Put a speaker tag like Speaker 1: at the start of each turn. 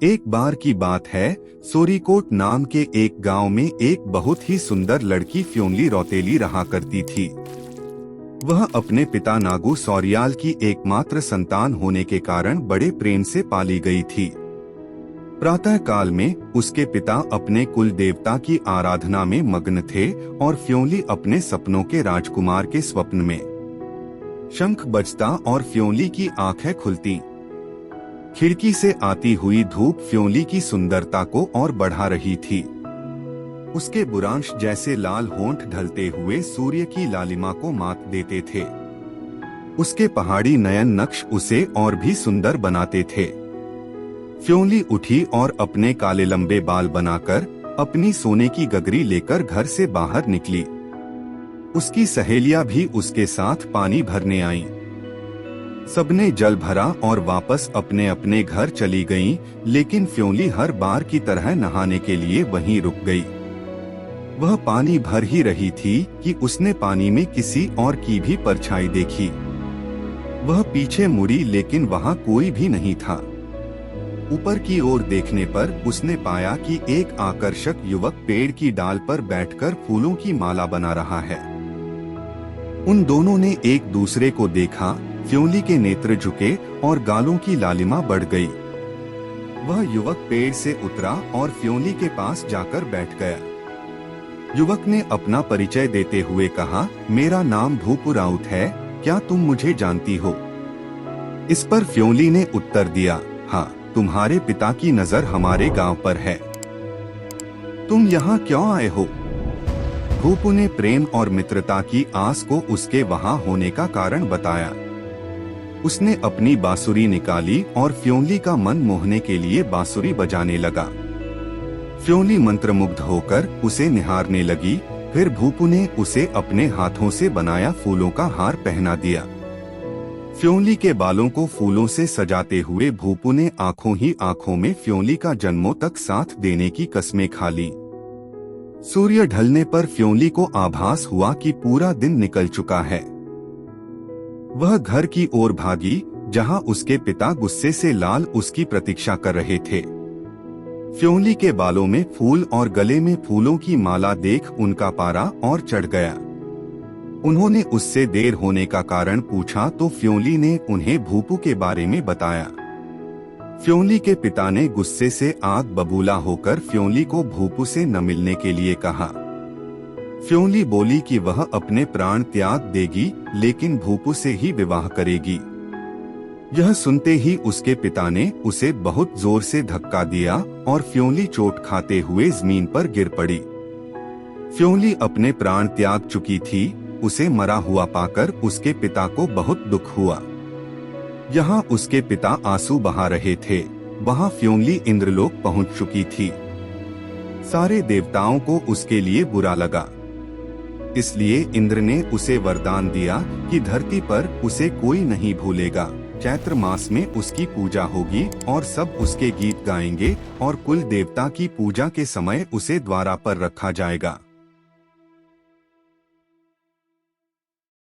Speaker 1: एक बार की बात है, सोरीकोट नाम के एक गांव में एक बहुत ही सुंदर लड़की फ्योंली रौतेली रहा करती थी। वह अपने पिता नागू सौरियाल की एकमात्र संतान होने के कारण बड़े प्रेम से पाली गई थी। प्रातः काल में उसके पिता अपने कुल देवता की आराधना में मग्न थे और फ्योंली अपने सपनों के राजकुमार के स्वप्न में। शंख बजता और फ्योंली की आंखें खुलती। खिड़की से आती हुई धूप फ्योंली की सुंदरता को और बढ़ा रही थी। उसके बुरांश जैसे लाल होंठ ढलते हुए सूर्य की लालिमा को मात देते थे। उसके पहाड़ी नयन नक्श उसे और भी सुंदर बनाते थे। फ्योंली उठी और अपने काले लंबे बाल बनाकर अपनी सोने की गगरी लेकर घर से बाहर निकली। उसकी सहेलियां भी उसके साथ पानी भरने आईं। सबने जल भरा और वापस अपने अपने घर चली गईं, लेकिन फ्योंली हर बार की तरह नहाने के लिए वहीं रुक गई। वह पानी भर ही रही थी कि उसने पानी में किसी और की भी परछाई देखी। वह पीछे मुड़ी लेकिन वहां कोई भी नहीं था। ऊपर की ओर देखने पर उसने पाया कि एक आकर्षक युवक पेड़ की डाल पर बैठकर फूलों की माला बना रहा है। उन दोनों ने एक दूसरे को देखा। फ्योंली के नेत्र झुके और गालों की लालिमा बढ़ गई। वह युवक पेड़ से उतरा और फ्योंली के पास जाकर बैठ गया। युवक ने अपना परिचय देते हुए कहा, मेरा नाम भूपू राउत है, क्या तुम मुझे जानती हो? इस पर फ्योंली ने उत्तर दिया, हाँ, तुम्हारे पिता की नजर हमारे गांव पर है। तुम यहाँ क्यों आए हो? भूपू ने प्रेम और मित्रता की आस को उसके वहां होने का कारण बताया। उसने अपनी बांसुरी निकाली और फ्योंली का मन मोहने के लिए बांसुरी बजाने लगा। फ्योंली मंत्रमुग्ध होकर उसे निहारने लगी। फिर भूपू ने उसे अपने हाथों से बनाया फूलों का हार पहना दिया। फ्योंली के बालों को फूलों से सजाते हुए भूपू ने आंखों ही आंखों में फ्योंली का जन्मों तक साथ देने की कस्में खा ली। सूर्य ढलने पर फ्योंली को आभास हुआ कि पूरा दिन निकल चुका है। वह घर की ओर भागी, जहां उसके पिता गुस्से से लाल उसकी प्रतीक्षा कर रहे थे। फ्योंली के बालों में फूल और गले में फूलों की माला देख उनका पारा और चढ़ गया। उन्होंने उससे देर होने का कारण पूछा तो फ्योंली ने उन्हें भूपू के बारे में बताया। फ्योंली के पिता ने गुस्से से आग बबूला होकर फ्योंली को भूपू से न मिलने के लिए कहा। फ्योंली बोली कि वह अपने प्राण त्याग देगी, लेकिन भूपू से ही विवाह करेगी। यह सुनते ही उसके पिता ने उसे बहुत जोर से धक्का दिया और फ्योंली चोट खाते हुए जमीन पर गिर पड़ी। फ्योंली अपने प्राण त्याग चुकी थी। उसे मरा हुआ पाकर उसके पिता को बहुत दुख हुआ। यहाँ उसके पिता आंसू बहा रहे थे, वहाँ फ्योंली इंद्रलोक पहुँच चुकी थी। सारे देवताओं को उसके लिए बुरा लगा। इसलिए इंद्र ने उसे वरदान दिया कि धरती पर उसे कोई नहीं भूलेगा। चैत्र मास में उसकी पूजा होगी और सब उसके गीत गाएंगे और कुल देवता की पूजा के समय उसे द्वारा पर रखा जाएगा।